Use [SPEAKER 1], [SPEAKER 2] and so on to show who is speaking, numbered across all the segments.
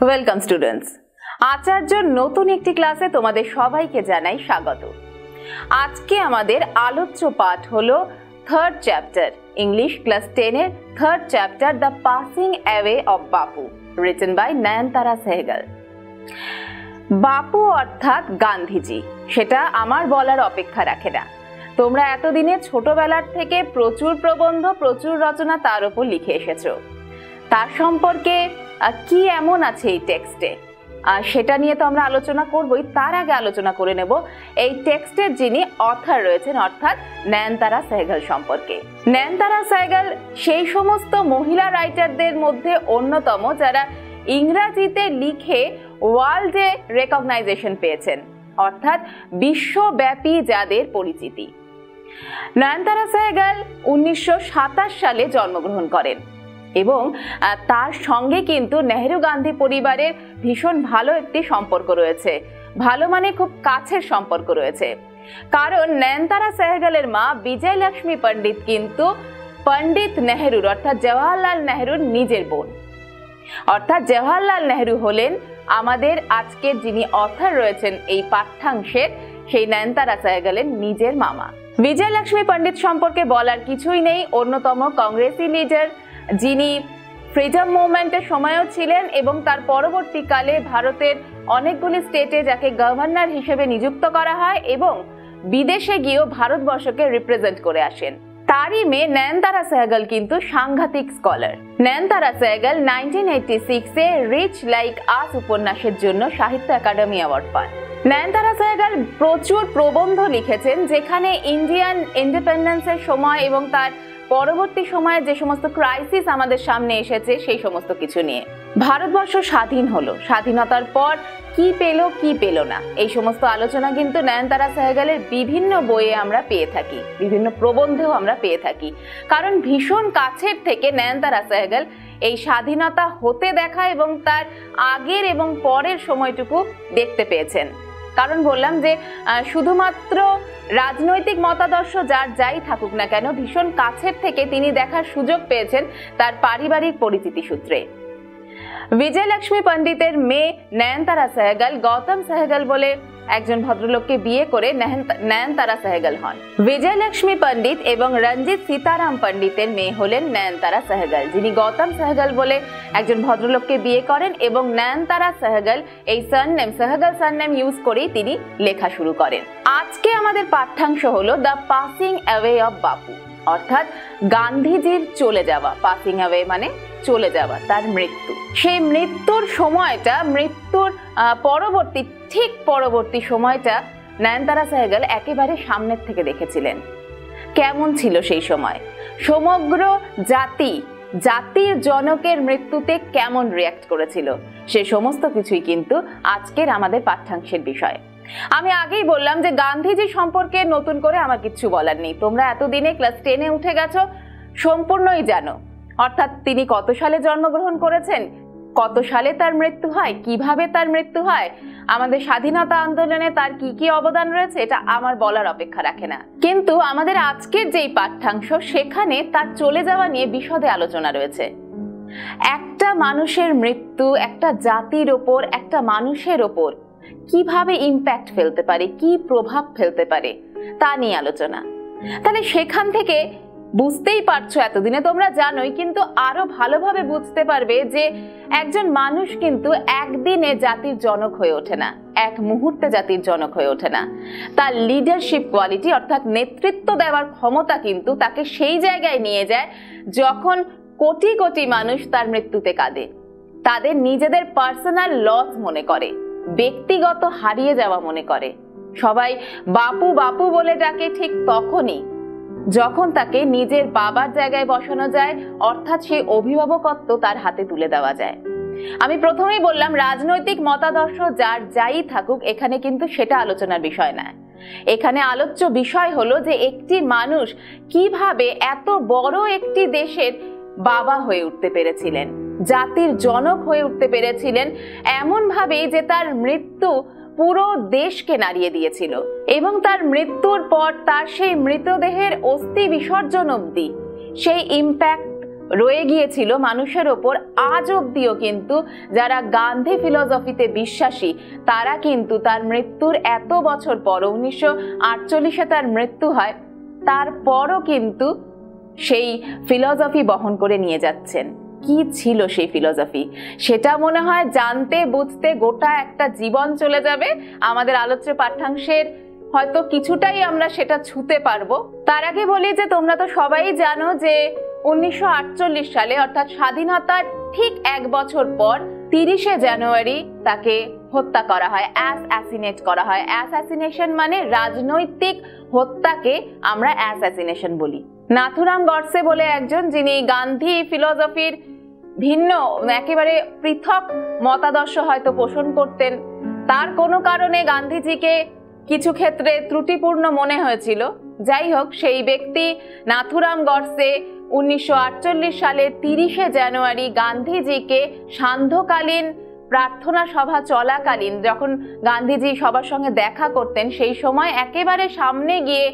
[SPEAKER 1] Welcome students, আচার্যর নতুন একটি ক্লাসে তোমাদের সবাইকে জানাই স্বাগত। আজকে আমাদের আলোচ্য পাঠ হলো থার্ড চ্যাপ্টার, ইংলিশ ক্লাস 10 এর third chapter the passing away of Bapu, written by নয়নতারা সেহগাল। বাপু অর্থাৎ গান্ধীজি, সেটা আমার বলার অপেক্ষা রাখে না। তোমরা এতদিনে ছোটবেলার থেকে প্রচুর প্রবন্ধ, প্রচুর রচনা তার উপর লিখে এসেছো। তার সম্পর্কে কি এমন আছে এই টেক্সটে, সেটা নিয়ে তো আমরা আলোচনা করবই। তার আগে আলোচনা করে নেব এই টেক্সটের যিনি অথর রয়েছেন, অর্থাৎ নয়নতারা সেহগাল সম্পর্কে। নয়নতারা সেহগাল সেই সমস্ত মহিলা রাইটারদের মধ্যে অন্যতম যারা ইংরেজিতে লিখে ওয়ার্ল্ডে রেকগনাইজেশন পেয়েছেন, অর্থাৎ বিশ্বব্যাপী যাদের পরিচিতি। নয়নতারা সেহগাল 1927 সালে জন্মগ্রহণ করেন এবং তার সঙ্গে কিন্তু নেহেরু গান্ধী পরিবারের ভীষণ ভালো একটি সম্পর্ক রয়েছে, ভালো মানে খুব কাছের সম্পর্ক রয়েছে। কারণ নয়নতারা সেহগালের মা বিজয়লক্ষ্মী পণ্ডিত কিন্তু পণ্ডিত নেহেরুর অর্থাৎ জওহরলাল নেহেরুর নিজের বোন। অর্থাৎ জওহরলাল নেহেরু হলেন আমাদের আজকের যিনি অথর রয়েছেন এই পাঠ্যাংশের, সেই নয়নতারা সেহগালের নিজের মামা। বিজয়লক্ষ্মী পণ্ডিত সম্পর্কে বলার কিছুই নেই, অন্যতম কংগ্রেসি লিডার, যিনি ফ্রিডম মুভমেন্টের সময়ও ছিলেন এবং তার পরবর্তীকালে ভারতের অনেকগুলি স্টেটে যাকে গভর্নর হিসেবে নিযুক্ত করা হয় এবং বিদেশে গিয়েও ভারতবর্ষকে রিপ্রেজেন্ট করে আসেন। তারই মেয়ে নয়নতারা সেহগাল কিন্তু সাংঘাতিক স্কলার। নয়নতারা সেহগাল 1986-এ রিচ লাইক আস উপন্যাসের জন্য সাহিত্য একাডেমি অ্যাওয়ার্ড পান। নয়নতারা সেহগাল প্রচুর প্রবন্ধ লিখেছেন, যেখানে ইন্ডিয়ান ইন্ডিপেন্ডেন্সের সময় এবং তার পরবর্তী সময়ে যে সমস্ত ক্রাইসিস আমাদের সামনে এসেছে সেই সমস্ত কিছু নিয়ে। ভারতবর্ষ স্বাধীন হলো, স্বাধীনতার পর কি পেল কি পেল না, এই সমস্ত আলোচনা কিন্তু নয়নতারা সেহগালের বিভিন্ন বইয়ে আমরা পেয়ে থাকি, বিভিন্ন প্রবন্ধেও আমরা পেয়ে থাকি। কারণ ভীষণ কাছের থেকে নয়নতারা সেহগাল এই স্বাধীনতা হতে দেখা এবং তার আগের এবং পরের সময়টুকু দেখতে পেয়েছেন। কারণ বললাম যে শুধুমাত্র রাজনৈতিক মতাদর্শ যার যাই থাকুক না কেন, ভীষণ কাছের থেকে তিনি দেখার সুযোগ পেয়েছেন তার পারিবারিক পরিচিতি সূত্রে। বিজয়লক্ষ্মী পণ্ডিতের মেয়ে নয়নতারা সেহগাল গৌতম সেহগাল বলে একজন ভদ্রলোককে বিয়ে করে নয়নতারা সেহগাল হন। বিজয়লক্ষ্মী পণ্ডিত এবং রঞ্জিত সীতারাম পণ্ডিতের মেয়ে হলেন নয়নতারা সেহগাল, যিনি গৌতম সেহগাল বলে একজন ভদ্রলোককে বিয়ে করেন এবং নয়নতারা সেহগাল এই সারনেম সেহগাল সারনেম ইউজ করেই তিনি লেখা শুরু করেন। আজকে আমাদের পাঠ্যাংশ হলো দ্য পাসিং অ্যাওয়ে অফ বাপু, অর্থাৎ গান্ধীজির চলে যাওয়া। পাসিং অ্যাওয়ে মানে চলে যাওয়া, তার মৃত্যু। সেই মৃত্যুর সময়টা, মৃত্যুর ঠিক পরবর্তী সময়টা নয়নতারা সেহগাল একেবারে সামনের থেকে দেখেছিলেন। কেমন ছিল সেই সময়, সমগ্র জাতির জনকের মৃত্যুতে কেমন রিয়্যাক্ট করেছিল, সে সমস্ত কিছুই কিন্তু আজকের আমাদের পাঠ্যাংশের বিষয়। আমি আগেই বললাম যে গান্ধীজি সম্পর্কে নতুন করে আমার কিছু বলার নেই, তোমরা এতদিনে ক্লাস 10-এ উঠে গেছো, সম্পূর্ণই জানো। অর্থাৎ তিনি কত সালে জন্মগ্রহণ করেছেন, কত সালে তার মৃত্যু হয়, কিভাবে তার মৃত্যু হয়, আমাদের স্বাধীনতা আন্দোলনে তার কি কি অবদান রয়েছে, এটা আমার বলার অপেক্ষা রাখে না। কিন্তু আমাদের আজকের যেই পাঠ্যাংশ, সেখানে তার চলে যাওয়া নিয়ে বিশদে আলোচনা রয়েছে। একটা মানুষের মৃত্যু একটা জাতির ওপর, একটা মানুষের ওপর কিভাবে ইম্প্যাক্ট ফেলতে পারে, কি প্রভাব ফেলতে পারে, তা নিয়ে আলোচনা। তাহলে সেখান থেকে বুঝতেই পারছো, এতদিনে তোমরা জানোই, কিন্তু আরো ভালোভাবে বুঝতে পারবে যে একজন মানুষ কিন্তু একদিনে জাতির জনক হয়ে ওঠে না, এক মুহূর্তে জাতির জনক হয়ে ওঠে না। তার লিডারশিপ কোয়ালিটি অর্থাৎ নেতৃত্ব দেওয়ার ক্ষমতা কিন্তু তাকে সেই জায়গায় নিয়ে যায় যখন কোটি কোটি মানুষ তার মৃত্যুতে কাঁদে, তাদের নিজেদের পার্সোনাল লস মনে করে, ব্যক্তিগত হারিয়ে যাওয়া মনে করে। সবাই বাপু বাপু বলে ডাকে ঠিক তখনই যখন তাকে নিজের বাবার জায়গায় বসানো যায়, অর্থাৎ সেই অভিভাবকত্ব তার হাতে তুলে দেওয়া যায়। আমি প্রথমেই বললাম রাজনৈতিক মতাদর্শ যার যাই থাকুক, এখানে কিন্তু সেটা আলোচনার বিষয় না। এখানে আলোচ্য বিষয় হলো যে একটি মানুষ কিভাবে এত বড় একটি দেশের বাবা হয়ে উঠতে পেরেছিলেন, জাতির জনক হয়ে উঠতে পেরেছিলেন এমন ভাবে যে তার মৃত্যু পুরো দেশকে নাড়িয়ে দিয়েছিল এবং তার মৃত্যুর পর তার সেই মৃতদেহের অস্থি বিসর্জন অবধি সেই ইম্প্যাক্ট রয়ে গিয়েছিল মানুষের ওপর। আজ অব্দিও কিন্তু যারা গান্ধী ফিলসফিতে বিশ্বাসী তারা কিন্তু তার মৃত্যুর এত বছর পর 1948-এ তার মৃত্যু হয়, তারপরও কিন্তু সেই ফিলসফি বহন করে নিয়ে যাচ্ছেন। কি ছিল সেই ফিলসফি সেটা মনে হয় জানতে বুঝতে গোটা একটা জীবন চলে যাবে। আমাদের আলোচ্য পাঠ্যাংশের হয়তো কিছুটাই আমরা সেটা ছুঁতে পারবো। তার আগে বলি যে তোমরা তো সবাই জানো যে 1948 সালে অর্থাৎ স্বাধীনতার ঠিক 1 বছর পর 30শে জানুয়ারি তাকে হত্যা করা হয়, অ্যাসাসিনেট করা হয়। অ্যাসাসিনেশন মানে রাজনৈতিক হত্যাকে আমরা অ্যাসাসিনেশন বলি। নাথুরাম গডসে বলে একজন, যিনি গান্ধী ফিলসফির ভিন্ন একেবারে পৃথক মতাদর্শ হয়তো পোষণ করতেন, তার কোনো কারণে গান্ধীজিকে কিছু ক্ষেত্রে ত্রুটিপূর্ণ মনে হয়েছিল। যাই হোক, সেই ব্যক্তি নাথুরাম গডসে 1948 সালের 30শে জানুয়ারি গান্ধীজিকে সান্ধ্যকালীন প্রার্থনা সভা চলাকালীন যখন গান্ধীজি সবার সঙ্গে দেখা করতেন সেই সময় একেবারে সামনে গিয়ে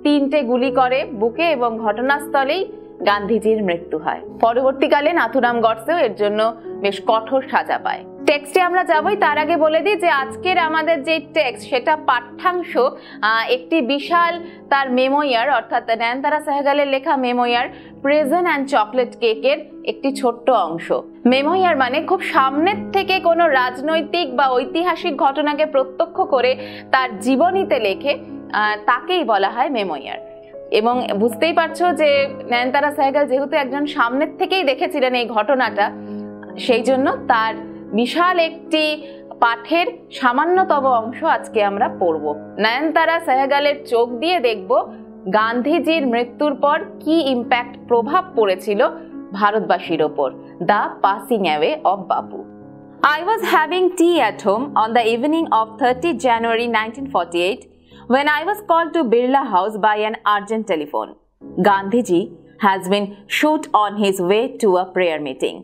[SPEAKER 1] 3টে গুলি করে বুকে এবং ঘটনাস্থলেই গান্ধীজির মৃত্যু হয়। পরবর্তীকালে নাথুরাম গডসেও এর জন্য বেশ কঠোর সাজা পায়। টেক্সটে আমরা যাবই, তার আগে বলে দিই যে আজকের আমাদের যে টেক্সট সেটা পাঠ্যাংশ একটি বিশাল তার মেমোয়ার অর্থাৎ নয়নতারা সেহগালের লেখা মেমোয়ার প্রিজন অ্যান্ড চকলেট কেকের একটি ছোট্ট অংশ। মেমোয়ার মানে খুব সামনের থেকে কোনো রাজনৈতিক বা ঐতিহাসিক ঘটনাকে প্রত্যক্ষ করে তার জীবনীতে লেখে তাকেই বলা হয় মেমোয়ার। এবং বুঝতেই পারছো যে নয়নতারা সেহগাল যেহেতু একজন সামনের থেকেই দেখেছিলেন এই ঘটনাটা, সেই জন্য তার বিশাল একটি পাঠের সামান্যতম অংশ আজকে আমরা পড়ব। নয়নতারা সেহগালের চোখ দিয়ে দেখব গান্ধীজির মৃত্যুর পর কি ইম্প্যাক্ট প্রভাব পড়েছিল ভারতবাসীর ওপর। The passing away of Bapu. I was having tea at home on the evening of 30 January 1948 when I was called to Birla House by an urgent telephone. Gandhiji has been shot on his way to a prayer meeting.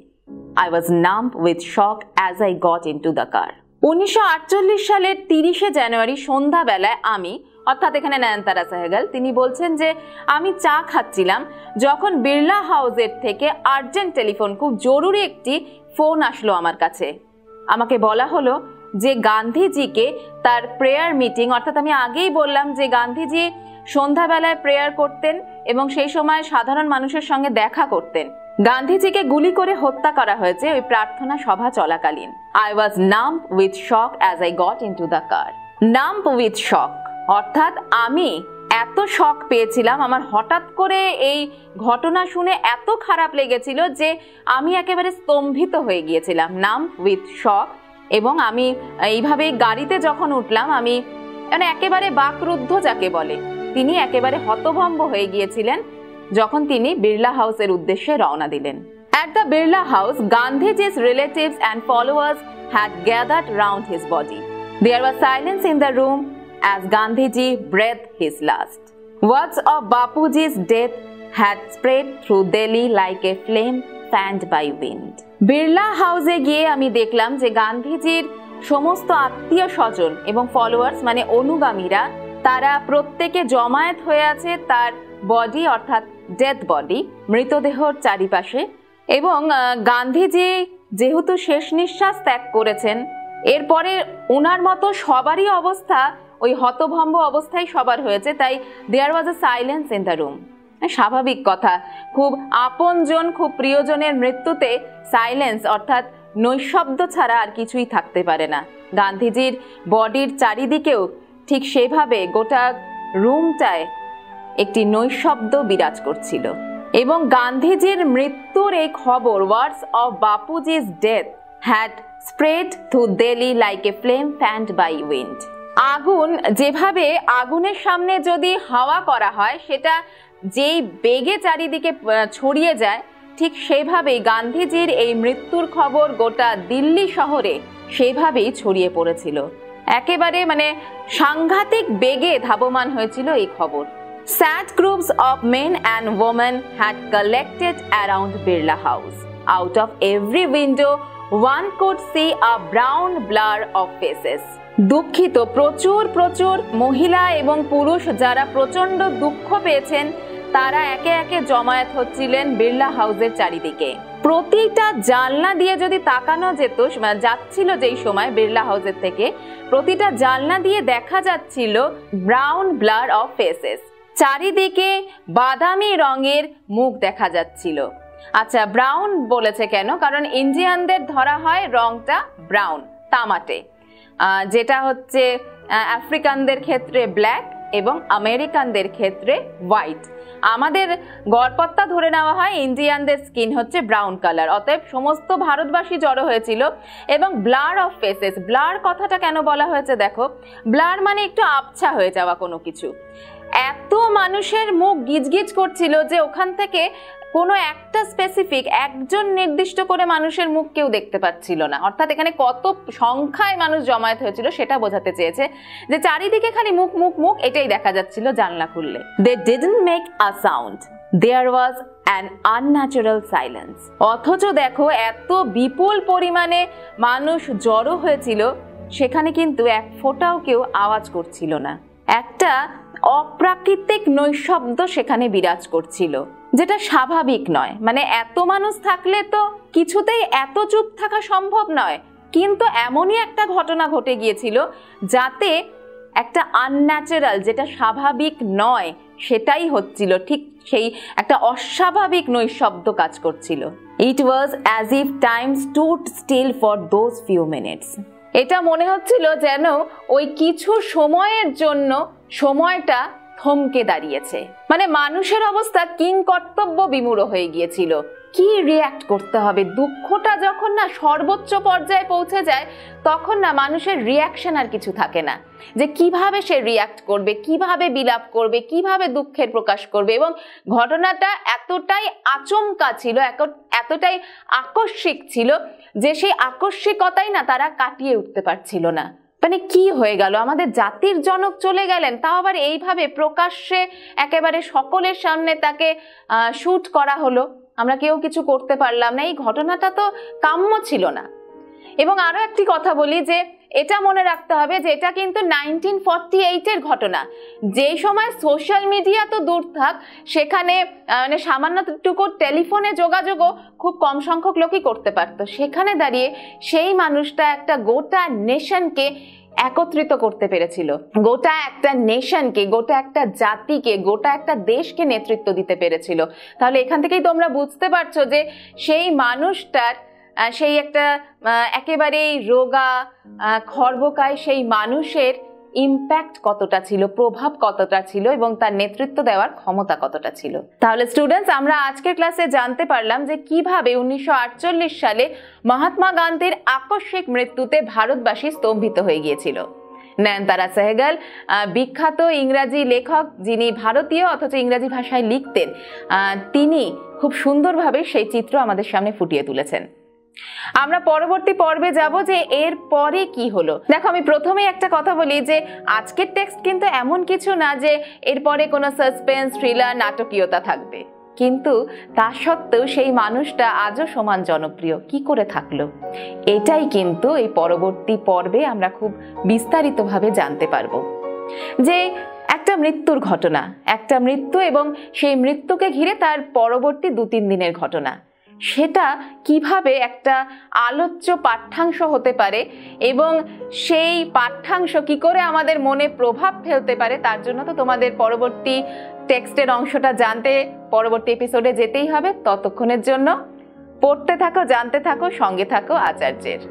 [SPEAKER 1] I was numb with shock as I got into the car. 1948 সালের 30শে জানুয়ারি সন্ধ্যাবেলায় আমি, অর্থাৎ এখানে নয়নতারা সেহগাল, তিনি বলছেন যে আমি চা খাচ্ছিলাম যখন বিড়লা হাউসের থেকে আর্জেন্ট টেলিফোন, খুব জরুরি একটি ফোন আসলো আমার কাছে। আমাকে বলা হলো যে গান্ধীজিকে তার প্রেয়ার মিটিং, অর্থাৎ আমি আগেই বললাম যে গান্ধীজি সন্ধ্যাবেলায় প্রেয়ার করতেন এবং সেই সময় সাধারণ মানুষের সঙ্গে দেখা করতেন। গান্ধীজিকে গুলি করে হত্যা করা হয়েছে ওই প্রার্থনা সভা চলাকালীন। I was numb with shock as I got into the car. Numb with shock অর্থাৎ আমি এত শক পেয়েছিলাম, আমার হঠাৎ করে এই ঘটনা শুনে এত খারাপ লেগেছিল যে আমি একেবারে স্তম্ভিত হয়ে গিয়েছিলাম। numb with shock। এবং আমি এইভাবে গাড়িতে যখন উঠলাম আমি মানে একেবারে বাকরুদ্ধ যাকে বলে, তিনি একেবারে হতভম্ব হয়ে গিয়েছিলেন যখন তিনি বিড়লা হাউসের উদ্দেশ্যে রওনা দিলেন। At the Birla House, Gandhiji's relatives and followers had gathered round his body. There was silence in the room as Gandhiji breathed his last. Words of Bapuji's death had spread through Delhi like a flame fanned by wind. Birla হাউসে গিয়ে আমি দেখলাম যে গান্ধীজির সমস্ত আত্মীয় স্বজন এবং ফলোয়ার্স মানে অনুগামীরা তারা প্রত্যেকে জমায়েত হয়ে আছে তার বডি অর্থাৎ ডেথ বডি, মৃতদেহর চারিপাশে। এবং গান্ধীজি যেহেতু শেষ নিঃশ্বাস ত্যাগ করেছেন, এরপরে ওনার মতো সবারই অবস্থা ওই হতভম্ব অবস্থায় সবার হয়েছে, তাই দেয়ার ওয়াজ আ সাইলেন্স ইন দ্য রুম। স্বাভাবিক কথা, খুব আপনজন খুব প্রিয়জনের মৃত্যুতে সাইলেন্স অর্থাৎ নৈশব্দ ছাড়া আর কিছুই থাকতে পারে না। গান্ধীজির বডির চারিদিকেও ঠিক সেভাবে গোটা রুমটায় একটি নৈশব্দ বিরাজ করছিল। এবং গান্ধীজির মৃত্যুর এই খবর, ওয়ার্ডস অফ বাপুজি's death had spread through Delhi like a flame fanned by wind. আগুন যেভাবে আগুনের সামনে যদি হাওয়া করা হয় সেটা যেই বেগে চারিদিকে ছড়িয়ে যায়, ঠিক সেইভাবেই গান্ধীজির এই মৃত্যুর খবর গোটা দিল্লি শহরে সেইভাবেই ছড়িয়ে পড়েছিল। একেবারে মানে সাংঘাতিক বেগে ধাবমান হয়েছিল এই খবর। Sad groups of men and women had collected around Birla House. Out of every window, one could see a brown blur of faces. দুঃখিত প্রচুর মহিলা এবং পুরুষ যারা প্রচন্ড দুঃখ পেয়েছেন তারা একে একে জমায়েত হচ্ছিলেন বিড়লা হাউসের চারিদিকে। প্রতিটা জানলা দিয়ে যদি তাকানো যেত, যাচ্ছিল যেই সময় বিড়লা হাউসের থেকে, প্রতিটা জানলা দিয়ে দেখা যাচ্ছিল ব্রাউন ব্লার অফ ফেসেস। চারিদিকে বাদামি রঙের মুখ দেখা যাচ্ছিল। আচ্ছা, ব্রাউন বলেছে কেন? কারণ ইন্ডিয়ানদের ধরা হয় রংটা ব্রাউন, তামাটে, যেটা হচ্ছে আফ্রিকানদের ক্ষেত্রে ব্ল্যাক এবং আমেরিকানদের ক্ষেত্রে হোয়াইট। আমাদের গড়পত্তা ধরে নেওয়া হয় ইন্ডিয়ানদের স্কিন হচ্ছে ব্রাউন কালার। অতএব সমস্ত ভারতবাসী জড়ো হয়েছিল। এবং ব্লার অফ ফেসেস, ব্লার কথাটা কেন বলা হয়েছে দেখো, ব্লার মানে একটু আবছা হয়ে যাওয়া কোনো কিছু। এত মানুষের মুখ গিজগিজ করছিল যে ওখান থেকে কোনো একটা স্পেসিফিক একজন নির্দিষ্ট করে মানুষের মুখ কেউ দেখতে পাচ্ছিল না। অর্থাৎ এখানে কত সংখ্যায় মানুষ জমায়েত হয়েছিল সেটা বোঝাতে চেয়েছে, যে চারিদিকে খালি মুখ মুখ মুখ, এটাই দেখা যাচ্ছিল জানলা খুললে। They didn't make a sound. There was an unnatural silence. অথচ দেখো, এত বিপুল পরিমাণে মানুষ জড়ো হয়েছিল, সেখানে কিন্তু এক ফোঁটাও কেউ আওয়াজ করছিল না। একটা অপ্রাকৃতিক নৈশব্দ সেখানে বিরাজ করছিল, যেটা স্বাভাবিক নয়। মানে এত মানুষ থাকলে তো কিছুতেই এত চুপ থাকা সম্ভব নয়, কিন্তু এমনই একটা ঘটনা ঘটে গিয়েছিল যাতে একটা আনন্যাচারাল, যেটা স্বাভাবিক নয় সেটাই হচ্ছিল, ঠিক সেই একটা অস্বাভাবিক নৈশব্দ কাজ করছিল। It was as if time stood still for those few minutes. এটা মনে হচ্ছিল যেন ওই কিছু সময়ের জন্য সময়টা থমকে দাঁড়িয়েছে। মানে মানুষের অবস্থা কিংকর্তব্য বিমূঢ় হয়ে গিয়েছিল। কি রিয়্যাক্ট করতে হবে? দুঃখটা যখন না সর্বোচ্চ পর্যায়ে পৌঁছে যায়, তখন না মানুষের রিয়াকশন আর কিছু থাকে না, যে কিভাবে সে রিয়্যাক্ট করবে, কিভাবে বিলাপ করবে, কিভাবে দুঃখের প্রকাশ করবে। এবং ঘটনাটা এতটাই আচমকা ছিল, এতটাই আকস্মিক ছিল যে সেই আকস্মিকতাই না তারা কাটিয়ে উঠতে পারছিল না। মানে কি হয়ে গেল, আমাদের জাতির জনক চলে গেলেন, তাও আবার এইভাবে প্রকাশ্যে একেবারে সকলের সামনে তাকে শুট করা হলো, আমরা কেউ কিছু করতে পারলাম না। এই ঘটনাটা তো কাম্য ছিল না। এবং আরো একটি কথা বলি, যে এটা মনে রাখতে হবে যে এটা কিন্তু 1948-এর ঘটনা। যেই সময় সোশ্যাল মিডিয়া তো দূর থাক, সেখানে মানে সামান্যটুকু টেলিফোনে যোগাযোগও খুব কম সংখ্যক লোকই করতে পারত। সেখানে দাঁড়িয়ে সেই মানুষটা একটা গোটা নেশনকে একত্রিত করতে পেরেছিল, গোটা একটা নেশনকে, গোটা একটা জাতিকে, গোটা একটা দেশকে নেতৃত্ব দিতে পেরেছিল। তাহলে এখান থেকেই তোমরা বুঝতে পারছো যে সেই মানুষটার, সেই একটা একেবারেই রোগা খর্বকায় সেই মানুষের ইম্প্যাক্ট কতটা ছিল, প্রভাব কতটা ছিল, এবং তার নেতৃত্ব দেওয়ার ক্ষমতা কতটা ছিল। তাহলে স্টুডেন্টস, আমরা আজকের ক্লাসে জানতে পারলাম যে কিভাবে 1948 সালে মহাত্মা গান্ধীর আকস্মিক মৃত্যুতে ভারতবাসী স্তম্ভিত হয়ে গিয়েছিল। নয়নতারা সেহগল, বিখ্যাত ইংরাজি লেখক, যিনি ভারতীয় অথচ ইংরাজি ভাষায় লিখতেন, তিনি খুব সুন্দরভাবে সেই চিত্র আমাদের সামনে ফুটিয়ে তুলেছেন। আমরা পরবর্তী পর্বে যাব যে এর পরে কি হলো। দেখো, আমি প্রথমেই একটা কথা বলি যে আজকের টেক্সট কিন্তু এমন কিছু না যে এরপরে কোনো সাসপেন্স, থ্রিলার, নাটকীয়তা থাকবে, কিন্তু তা সত্ত্বেও সেই মানুষটা আজও সমান জনপ্রিয় কি করে থাকলো, এটাই কিন্তু এই পরবর্তী পর্বে আমরা খুব বিস্তারিতভাবে জানতে পারবো। যে একটা মৃত্যুর ঘটনা, একটা মৃত্যু এবং সেই মৃত্যুকে ঘিরে তার পরবর্তী 2-3 দিনের ঘটনা, সেটা কিভাবে একটা আলোচ্য পাঠ্যাংশ হতে পারে এবং সেই পাঠ্যাংশ কি করে আমাদের মনে প্রভাব ফেলতে পারে, তার জন্য তো তোমাদের পরবর্তী টেক্সটের অংশটা জানতে পরবর্তী এপিসোডে যেতেই হবে। ততক্ষণের জন্য পড়তে থাকো, জানতে থাকো, সঙ্গে থাকো আচার্যের।